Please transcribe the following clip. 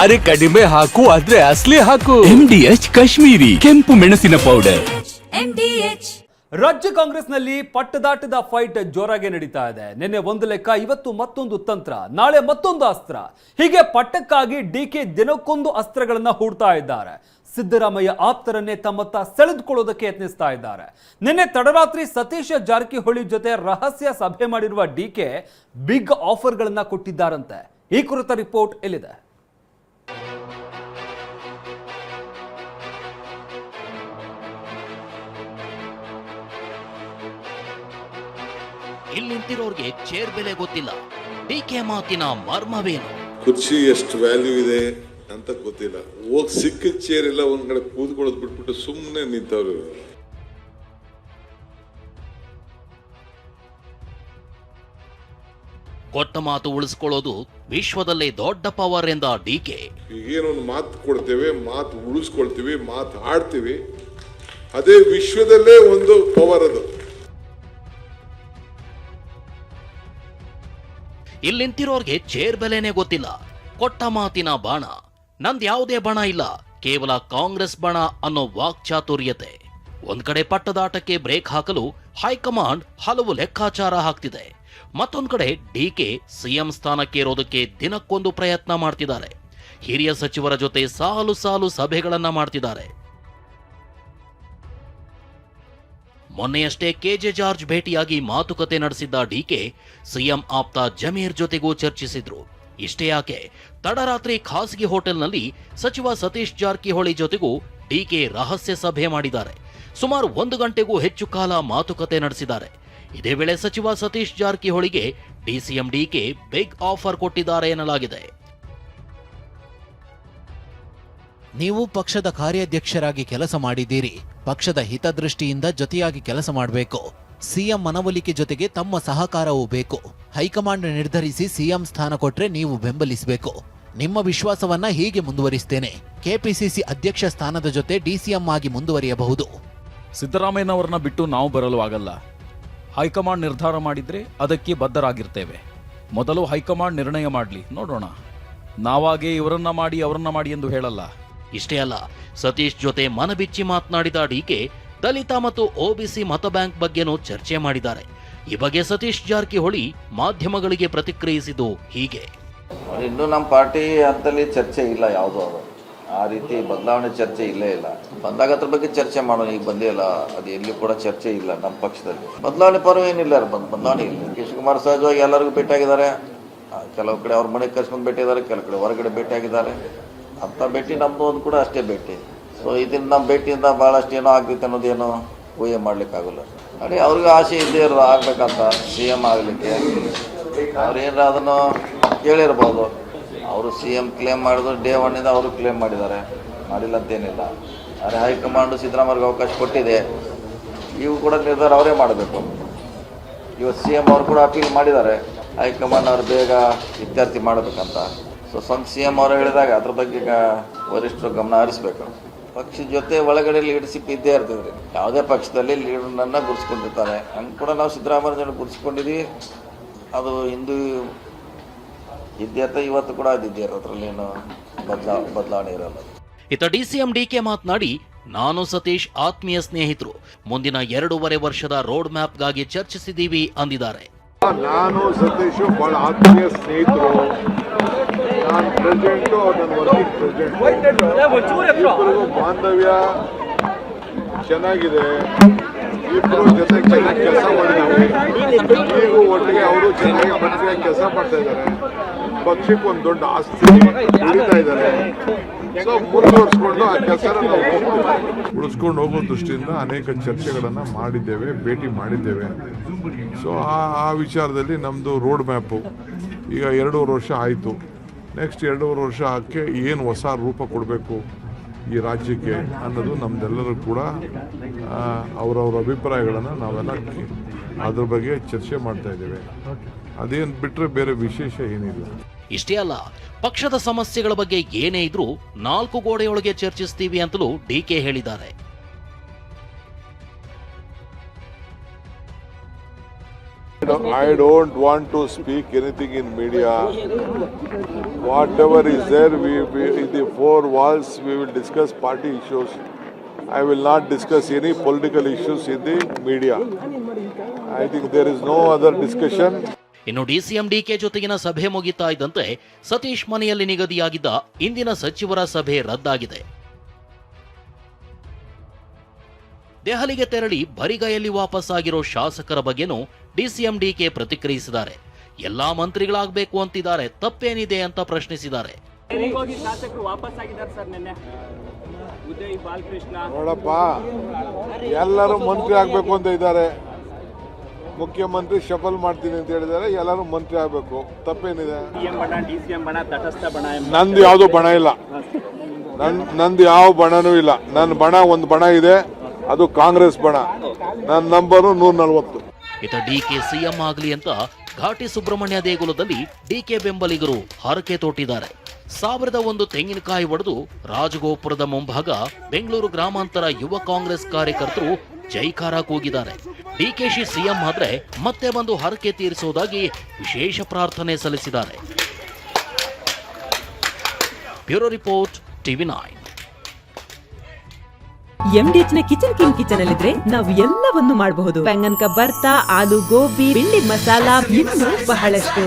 ಅರೆ ಕಡಿಮೆ ಹಾಕು ಆದ್ರೆ ಅಸ್ಲಿ ಹಾಕು. MDH ಕಾಶ್ಮೀರಿ ಕೆಂಪು ಮೆಣಸಿನ ಪೌಡರ್. ರಾಜ್ಯ ಕಾಂಗ್ರೆಸ್ನಲ್ಲಿ ಪಟ್ಟದಾಟದ ಫೈಟ್ ಜೋರಾಗಿ ನಡೀತಾ ಇದೆ. ನಿನ್ನೆ ಒಂದು ಲೆಕ್ಕ, ಇವತ್ತು ಮತ್ತೊಂದು ತಂತ್ರ, ನಾಳೆ ಮತ್ತೊಂದು ಅಸ್ತ್ರ. ಹೀಗೆ ಪಟ್ಟಕ್ಕಾಗಿ ಡಿಕೆ ದಿನಕ್ಕೊಂದು ಅಸ್ತ್ರಗಳನ್ನ ಹೂಡ್ತಾ ಇದ್ದಾರೆ. ಸಿದ್ದರಾಮಯ್ಯ ಆಪ್ತರನ್ನೇ ತಮ್ಮತ್ತ ಸೆಳೆದುಕೊಳ್ಳೋದಕ್ಕೆ ಯತ್ನಿಸ್ತಾ ಇದ್ದಾರೆ. ನಿನ್ನೆ ತಡರಾತ್ರಿ ಸತೀಶ್ ಜಾರಕಿಹೊಳಿ ಜೊತೆ ರಹಸ್ಯ ಸಭೆ ಮಾಡಿರುವ ಡಿಕೆ ಬಿಗ್ ಆಫರ್ಗಳನ್ನ ಕೊಟ್ಟಿದ್ದಾರಂತೆ. ಈ ಕುರಿತ ರಿಪೋರ್ಟ್ ಎಲ್ಲಿದೆ? ಇಲ್ಲಿ ನಿಂತಿರೋರ್ಗೆ ಚೇರ್ ಬೆಲೆ ಗೊತ್ತಿಲ್ಲ. ಡಿಕೆ ಮಾತಿನ ಮರ್ಮವೇನು? ಕುರ್ಚಿ ಎಷ್ಟು ವ್ಯಾಲ್ಯೂ ಇದೆ ಅಂತ ಗೊತ್ತಿಲ್ಲ. ಹೋಗಿ ಸಿಕ್ಕಿದ ಚೇರ್ ಎಲ್ಲ ಒಂದ್ ಕಡೆ ಕೂತ್ಕೊಳ್ಳೋದು ಬಿಟ್ಬಿಟ್ಟು ಸುಮ್ಮನೆ ನಿಂತವ್ರು. ಕೊಟ್ಟ ಮಾತು ಉಳಿಸ್ಕೊಳ್ಳೋದು ವಿಶ್ವದಲ್ಲೇ ದೊಡ್ಡ ಪವರ್ ಎಂದ ಡಿಕೆ. ಈಗೇನೊಂದು ಮಾತು ಕೊಡ್ತೇವೆ, ಮಾತು ಉಳಿಸ್ಕೊಳ್ತೀವಿ, ಮಾತು ಆಡ್ತೀವಿ, ಅದೇ ವಿಶ್ವದಲ್ಲೇ ಒಂದು ಪವರ್ ಅದು. ಇಲ್ಲಿ ನಿಂತಿರೋರ್ಗೆ ಚೇರ್ ಬೆಲೆನೇ ಗೊತ್ತಿಲ್ಲ. ಕೊಟ್ಟ ಮಾತಿನ ಬಾಣ. ನಂದ್ ಯಾವುದೇ ಬಣ ಇಲ್ಲ, ಕೇವಲ ಕಾಂಗ್ರೆಸ್ ಬಣ ಅನ್ನೋ ವಾಕ್ಚಾತುರ್ಯತೆ. ಒಂದ್ ಕಡೆ ಪಟ್ಟದಾಟಕ್ಕೆ ಬ್ರೇಕ್ ಹಾಕಲು ಹೈಕಮಾಂಡ್ ಹಲವು ಲೆಕ್ಕಾಚಾರ ಹಾಕ್ತಿದೆ. ಮತ್ತೊಂದ್ ಕಡೆ ಡಿಕೆ ಸಿಎಂ ಸ್ಥಾನಕ್ಕೇರೋದಕ್ಕೆ ದಿನಕ್ಕೊಂದು ಪ್ರಯತ್ನ ಮಾಡ್ತಿದ್ದಾರೆ. ಹಿರಿಯ ಸಚಿವರ ಜೊತೆ ಸಾಲು ಸಾಲು ಸಭೆಗಳನ್ನ ಮಾಡ್ತಿದ್ದಾರೆ. ಮೊನ್ನೆಯಷ್ಟೇ ಕೆಜೆ ಜಾರ್ಜ್ ಭೇಟಿಯಾಗಿ ಮಾತುಕತೆ ನಡೆಸಿದ್ದ ಡಿಕೆ ಸಿಎಂ ಆಪ್ತ ಜಮೀರ್ ಜೊತೆಗೂ ಚರ್ಚಿಸಿದ್ರು. ಇಷ್ಟೇ ಯಾಕೆ, ತಡರಾತ್ರಿ ಖಾಸಗಿ ಹೋಟೆಲ್ನಲ್ಲಿ ಸಚಿವ ಸತೀಶ್ ಜಾರಕಿಹೊಳಿ ಜೊತೆಗೂ ಡಿಕೆ ರಹಸ್ಯ ಸಭೆ ಮಾಡಿದ್ದಾರೆ. ಸುಮಾರು 1 ಗಂಟೆಗೂ ಹೆಚ್ಚು ಕಾಲ ಮಾತುಕತೆ ನಡೆಸಿದ್ದಾರೆ. ಇದೇ ವೇಳೆ ಸಚಿವ ಸತೀಶ್ ಜಾರಕಿಹೊಳಿಗೆ ಡಿಸಿಎಂ ಡಿಕೆ ಬಿಗ್ ಆಫರ್ ಕೊಟ್ಟಿದ್ದಾರೆ ಎನ್ನಲಾಗಿದೆ. ನೀವು ಪಕ್ಷದ ಕಾರ್ಯಾಧ್ಯಕ್ಷರಾಗಿ ಕೆಲಸ ಮಾಡಿದ್ದೀರಿ. ಪಕ್ಷದ ಹಿತದೃಷ್ಟಿಯಿಂದ ಜೊತೆಯಾಗಿ ಕೆಲಸ ಮಾಡಬೇಕು. ಸಿಎಂ ಮನವೊಲಿಕೆ ಜೊತೆಗೆ ತಮ್ಮ ಸಹಕಾರವೂ ಬೇಕು. ಹೈಕಮಾಂಡ್ ನಿರ್ಧರಿಸಿ ಸಿಎಂ ಸ್ಥಾನ ಕೊಟ್ರೆ ನೀವು ಬೆಂಬಲಿಸಬೇಕು. ನಿಮ್ಮ ವಿಶ್ವಾಸವನ್ನ ಹೀಗೆ ಮುಂದುವರಿಸ್ತೇನೆ. ಕೆಪಿಸಿಸಿ ಅಧ್ಯಕ್ಷ ಸ್ಥಾನದ ಜೊತೆ ಡಿಸಿಎಂ ಆಗಿ ಮುಂದುವರಿಯಬಹುದು. ಸಿದ್ದರಾಮಯ್ಯನವರನ್ನ ಬಿಟ್ಟು ನಾವು ಬರಲು ಆಗಲ್ಲ. ಹೈಕಮಾಂಡ್ ನಿರ್ಧಾರ ಮಾಡಿದ್ರೆ ಅದಕ್ಕೆ ಬದ್ಧರಾಗಿರ್ತೇವೆ. ಮೊದಲು ಹೈಕಮಾಂಡ್ ನಿರ್ಣಯ ಮಾಡಲಿ, ನೋಡೋಣ. ನಾವಾಗೆ ಇವರನ್ನ ಮಾಡಿ ಅವರನ್ನ ಮಾಡಿ ಎಂದು ಹೇಳಲ್ಲ. ಇಷ್ಟೇ ಅಲ್ಲ, ಸತೀಶ್ ಜೊತೆ ಮನಬಿಚ್ಚಿ ಮಾತನಾಡಿದ ಡಿಕೆ ದಲಿತ ಮತ್ತು ಒಬಿಸಿ ಮತ ಬ್ಯಾಂಕ್ ಬಗ್ಗೆನೂ ಚರ್ಚೆ ಮಾಡಿದ್ದಾರೆ. ಈ ಬಗ್ಗೆ ಸತೀಶ್ ಜಾರಕಿಹೊಳಿ ಮಾಧ್ಯಮಗಳಿಗೆ ಪ್ರತಿಕ್ರಿಯಿಸಿದ್ದು ಹೀಗೆ. ಇನ್ನೂ ನಮ್ಮ ಪಾರ್ಟಿ ಹಂತಲ್ಲಿ ಚರ್ಚೆ ಇಲ್ಲ, ಯಾವುದೋ ಆ ರೀತಿ ಬದಲಾವಣೆ ಚರ್ಚೆ ಇಲ್ಲೇ ಇಲ್ಲ. ಬಂದಾಗ ಅದ್ರ ಬಗ್ಗೆ ಚರ್ಚೆ ಮಾಡೋಣ. ಈಗ ಬಂದೇ ಇಲ್ಲ, ಅದು ಎಲ್ಲಿ ಕೂಡ ಚರ್ಚೆ ಇಲ್ಲ ನಮ್ಮ ಪಕ್ಷದಲ್ಲಿ. ಬದಲಾವಣೆ ಪರ್ವ ಏನಿಲ್ಲ, ಬದಲಾವಣೆ ಇಲ್ಲ. ಕಿಶೋರ್ ಸಹಜವಾಗಿ ಎಲ್ಲರಿಗೂ ಭೇಟಿಯಾಗಿದ್ದಾರೆ. ಕೆಲವು ಕಡೆ ಅವ್ರ ಮನೆಗೆ ಕರ್ಸ್ಕೊಂಡು ಭೇಟಿಯಾಗಿದ್ದಾರೆ, ಕೆಲವು ಕಡೆ ಹೊರಗಡೆ ಭೇಟಿಯಾಗಿದ್ದಾರೆ. ಅಂಥ ಭೇಟಿ ನಮ್ಮದು ಒಂದು ಕೂಡ ಅಷ್ಟೇ ಭೇಟಿ. ಸೊ ಇದರಿಂದ ನಮ್ಮ ಭೇಟಿಯಿಂದ ಭಾಳಷ್ಟು ಏನೋ ಆಗ್ತೈತೆ ಅನ್ನೋದೇನೋ ಊಹೆ ಮಾಡ್ಲಿಕ್ಕಾಗಲ್ಲ. ನೋಡಿ, ಅವ್ರಿಗೆ ಆಸೆ ಇದ್ದೇ ಇರೋದು ಆಗ್ಬೇಕಂತ, CM ಆಗಲಿಕ್ಕೆ. ಅವ್ರೇನಾರ ಅದನ್ನು ಕೇಳಿರ್ಬೋದು. ಅವರು CM ಕ್ಲೇಮ್ ಮಾಡಿದ್ರು, ಡೇ 1 ಅವರು ಕ್ಲೇಮ್ ಮಾಡಿದ್ದಾರೆ, ಮಾಡಿಲ್ಲ ಅಂತೇನಿಲ್ಲ. ಆದರೆ ಹೈಕಮಾಂಡು ಸಿದ್ದರಾಮಯ್ಯಗೆ ಅವಕಾಶ ಕೊಟ್ಟಿದೆ. ಇವು ಕೂಡ ನಿರ್ಧಾರ ಅವರೇ ಮಾಡಬೇಕು. ಇವತ್ತು CM ಅವರು ಕೂಡ ಅಪೀಲ್ ಮಾಡಿದ್ದಾರೆ, ಹೈಕಮಾಂಡ್ ಅವ್ರು ಬೇಗ ಇತ್ಯರ್ಥ ಮಾಡಬೇಕಂತ. ಸೊ ಸ್ವಂತ CM ಅವರು ಹೇಳಿದಾಗ ಅದ್ರ ಬಗ್ಗೆ ವರಿಷ್ಠರು ಗಮನ ಹರಿಸ್ಬೇಕು. ಪಕ್ಷದ ಜೊತೆ ಒಳಗಡೆ ಲೀಡರ್ಶಿಪ್ ಇದ್ದೇ ಇರ್ತದೆ. ಯಾವುದೇ ಪಕ್ಷದಲ್ಲಿ ಲೀಡರ್ನನ್ನು ಗುರುಸ್ಕೊಂಡಿರ್ತಾರೆ. ಹಂಗೆ ಕೂಡ ನಾವು ಸಿದ್ದರಾಮಯ್ಯ ಗುರುಸ್ಕೊಂಡಿದ್ದೀವಿ. ಅದು ಹಿಂದೂ ಇದ್ಯರ್ಥ, ಇವತ್ತು ಕೂಡ ಅದಿದ್ದೇ ಇರೋದು. ಅದರಲ್ಲೇನು ಬದಲಾವಣೆ ಇರಲ್ಲ. ಇತ್ತ ಡಿಸಿಎಂ ಡಿಕೆ ಮಾತನಾಡಿ, ನಾನು ಸತೀಶ್ ಆತ್ಮೀಯ ಸ್ನೇಹಿತರು. ಮುಂದಿನ 2.5 ವರ್ಷದ ರೋಡ್ ಮ್ಯಾಪ್ಗಾಗಿ ಚರ್ಚಿಸಿದ್ದೀವಿ ಅಂದಿದ್ದಾರೆ. ನಾನು ಸತೀಶ್ ಬಹಳ ಆತ್ಮೀಯ ಸ್ನೇಹಿತರು. ನಾನು ಪ್ರೆಸಿಡೆಂಟು, ನನ್ನ ವರ್ಕಿಂಗ್ ಪ್ರೆಸಿಡೆಂಟ್. ಇಬ್ಬರಿಗೂ ಬಾಂಧವ್ಯ ಚೆನ್ನಾಗಿದೆ. ಇಬ್ಬರು ಜೊತೆ ಚೆನ್ನಾಗಿ ಕೆಲಸ ಮಾಡಿದ್ದೀವಿ. ಈಗೂ ಒಟ್ಟಿಗೆ ಅವರು ಚೆನ್ನಾಗಿ ಪಕ್ಷಕ್ಕೆ ಕೆಲಸ ಮಾಡ್ತಾ ಇದ್ದಾರೆ. ಪಕ್ಷಕ್ಕೆ ಒಂದು ದೊಡ್ಡ ಆಸ್ತಿ ಉಳಿತಾ ಇದ್ದಾರೆ. ಸೊ ಮುಂದುವರಿಸ್ಕೊಂಡು ಆ ಕೆಲಸ ಉಳಿಸ್ಕೊಂಡು ಹೋಗೋ ದೃಷ್ಟಿಯಿಂದ ಅನೇಕ ಚರ್ಚೆಗಳನ್ನು ಮಾಡಿದ್ದೇವೆ, ಭೇಟಿ ಮಾಡಿದ್ದೇವೆ. ಸೊ ಆ ವಿಚಾರದಲ್ಲಿ ನಮ್ಮದು ರೋಡ್ ಮ್ಯಾಪು ಈಗ 2.5 ವರ್ಷ ಆಯಿತು. ನೆಕ್ಸ್ಟ್ 2.5 ವರ್ಷಕ್ಕೆ ಏನು ಹೊಸ ರೂಪ ಕೊಡಬೇಕು ಈ ರಾಜ್ಯಕ್ಕೆ ಅನ್ನೋದು ನಮ್ದೆಲ್ಲರೂ ಕೂಡ ಅವರವ್ರ ಅಭಿಪ್ರಾಯಗಳನ್ನು ನಾವೆಲ್ಲ ಅದ್ರ ಬಗ್ಗೆ ಚರ್ಚೆ ಮಾಡ್ತಾ ಇದ್ದೇವೆ. ಅದೇನು ಬಿಟ್ಟರೆ ಬೇರೆ ವಿಶೇಷ ಏನಿಲ್ಲ. ಇಷ್ಟೇ ಅಲ್ಲ, ಪಕ್ಷದ ಸಮಸ್ಯೆಗಳ ಬಗ್ಗೆ ಏನೇ ಇದ್ರೂ 4 ಗೋಡೆಯೊಳಗೆ ಚರ್ಚಿಸ್ತೀವಿ ಅಂತಲೂ ಡಿಕೆ ಹೇಳಿದ್ದಾರೆ. I don't want to speak anything in media. Whatever is there, we in the four walls, we will discuss party issues. I will not discuss any political issues in the media. I think there is no other discussion. ಇನ್ನು DCM DK ಜೊತೆಗಿನ ಸಭೆ ಮುಗಿತಾ ಇದ್ದಂತೆ ಸತೀಶ್ ಮನೆಯಲ್ಲಿ ನಿಗದಿಯಾಗಿದ್ದ ಇಂದಿನ ಸಚಿವರ ಸಭೆ ರದ್ದಾಗಿದೆ. ದೆಹಲಿಗೆ ತೆರಳಿ ಬರಿಗೈಯಲ್ಲಿ ವಾಪಸ್ಸಾಗಿರೋ ಶಾಸಕರ ಬಗ್ಗೆನೂ ಡಿಸಿಎಂ ಡಿಕೆ ಪ್ರತಿಕ್ರಿಯಿಸಿದ್ದಾರೆ. ಎಲ್ಲಾ ಮಂತ್ರಿಗಳಾಗಬೇಕು ಅಂತಿದ್ದಾರೆ, ತಪ್ಪೇನಿದೆ ಅಂತ ಪ್ರಶ್ನಿಸಿದ್ದಾರೆ. ನೋಡಪ್ಪ, ಎಲ್ಲರೂ ಮಂತ್ರಿ ಆಗ್ಬೇಕು ಅಂತ ಇದ್ದಾರೆ. ಮುಖ್ಯಮಂತ್ರಿ ಶಫಲ್ ಮಾಡ್ತೀನಿ ಅಂತ ಹೇಳಿದ್ದಾರೆ. ಎಲ್ಲರೂ ಮಂತ್ರಿ ಆಗ್ಬೇಕು, ತಪ್ಪೇನಿದೆ? ನಂದು ಯಾವುದು ಬಣ ಇಲ್ಲ, ನಂದು ಯಾವ ಬಣನೂ ಇಲ್ಲ. ನನ್ನ ಬಣ ಒಂದು ಬಣ ಇದೆ, ಅದು ಕಾಂಗ್ರೆಸ್ ಬಣ. ನನ್ನ ನಂಬರು 140. ಇತ ಡಿಕೆ ಸಿಎಂ ಆಗಲಿ ಅಂತ ಘಾಟಿ ಸುಬ್ರಹ್ಮಣ್ಯ ದೇಗುಲದಲ್ಲಿ ಡಿಕೆ ಬೆಂಬಲಿಗರು ಹರಕೆ ತೊಟ್ಟಿದ್ದಾರೆ. 1001 ತೆಂಗಿನಕಾಯಿ ಒಡೆದು ರಾಜಗೋಪುರದ ಮುಂಭಾಗ ಬೆಂಗಳೂರು ಗ್ರಾಮಾಂತರ ಯುವ ಕಾಂಗ್ರೆಸ್ ಕಾರ್ಯಕರ್ತರು ಜೈಕಾರ ಕೂಗಿದ್ದಾರೆ. ಡಿಕೆಶಿ ಸಿಎಂ ಆದ್ರೆ ಮತ್ತೆ ಬಂದು ಹರಕೆ ತೀರಿಸುವುದಾಗಿ ವಿಶೇಷ ಪ್ರಾರ್ಥನೆ ಸಲ್ಲಿಸಿದ್ದಾರೆ. Bureau report, TV9. MDH ನ ಕಿಚನ್ ಅಲ್ಲಿದ್ರೆ ನಾವು ಎಲ್ಲವನ್ನು ಮಾಡಬಹುದು. ಬೆಂಗನ್ ಕಾ ಬರ್ತಾ, ಆಲೂ ಗೋಬಿ, ಬಿಂಡಿ ಮಸಾಲಾ, ಇನ್ನೂ ಬಹಳಷ್ಟು.